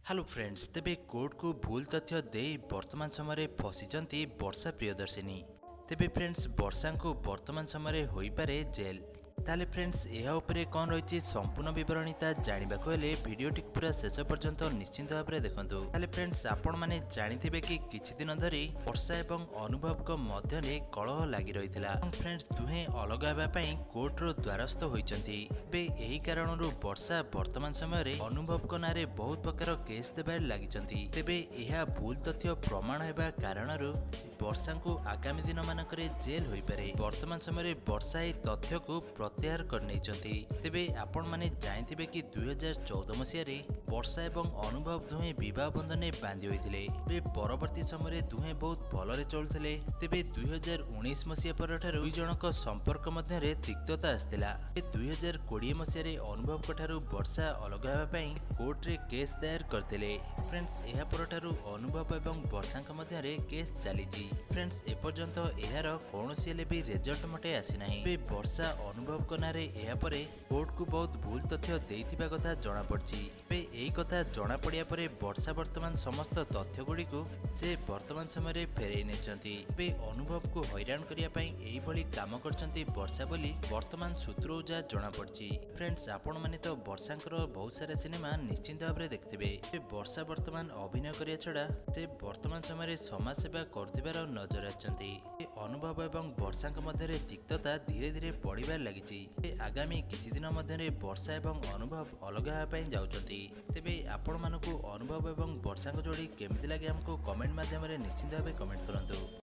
Hello friends, तेबे court को भूल तथ्य दे वर्तमान समय फसीचंती वर्षा प्रियदर्शिनी। तेबे फ्रेंड्स, वर्षा को वर्तमान समय होई पारे जेल। ताले फ्रेंड्स, यह उपरे कौन रही संपूर्ण विवरणी ता जानिबाको हेले भिडियोटी पूरा शेष पर्यंत निश्चिंत भाव में देखंतु। ताले फ्रेंड्स, आपण माने जानिथिबे कि किछि दिन धरी वर्षा एवं अनुभव को मध्य रे कलह लागि रहितला। फ्रेंड्स, दुहे अलग हेबा पई कोर्ट रो द्वारस्थ होइचंती। बे एही कारणरू वर्षा वर्तमान समय रे अनुभव को नारे बहुत प्रकार केस देबार लागिचंती। तेबे एहा भूल तथ्य प्रमाण हेबा कारणरू वर्षा को आगामी दिन मानकरे जेल होई पारे। वर्तमान समय वर्षा ए तथ्य को प्रत्याहार कर नैचंती। तेबे आपण माने जानिथिबे कि 2014 मसिया रे वर्षा एवं अनुभव दुहे विवाह बंधन बांधि होइथिले। बे परवर्ती समय दुहे बहुत भलरे चलुथिले। तेबे 2019 मसिया परठारु दुई जनक संपर्क मध्य रे तिक्तता आस्थिला। 2020 मसिया रे अनुभव कठारु वर्षा अलग हेबा पई कोर्ट रे केस दायर करथिले। फ्रेंड्स, एहा परठारु अनुभव एवं वर्षा मध्य रे केस चलीची। फ्रेंड्स, एपर्यंत एहार कौनसी हेले भी रिजल्ट मटे आसी नाही। बे वर्षा अनुभव कनारे एहा परे कोर्ट को बहुत भूल तथ्य देइथिबा कथा जणा पड़ची। बे एही कथा जणा पड़िया परे वर्षा वर्तमान समस्त तथ्य गुडी को से वर्तमान समय रे फेरै नेचंती। बे अनुभव को हैरान करिया पई एही भली काम करचंती वर्षा बोली वर्तमान सूत्र जा जणा पड़ची। फ्रेंड्स, आपण माने तो वर्षांकर बहुत सारा सिनेमा निश्चिंत भाव में देखथिबे। बे वर्षा वर्तमान अभिनय करिया छडा से वर्तमान समय रे समाज सेवा करथिबार नजर आछंती। अनुभव एवं वर्षा मध्य तिक्तता धीरे धीरे बढ़िबार लागिछि। आगामी किछि दिन मध्य वर्षा एवं अनुभव अलग हेबा पई जाउछंती। तेबे आपण मानकु अनुभव एवं वर्षा जोड़ी केमिति लागे हमको कमेंट माध्यम रे निश्चित भावे कमेंट करंतु।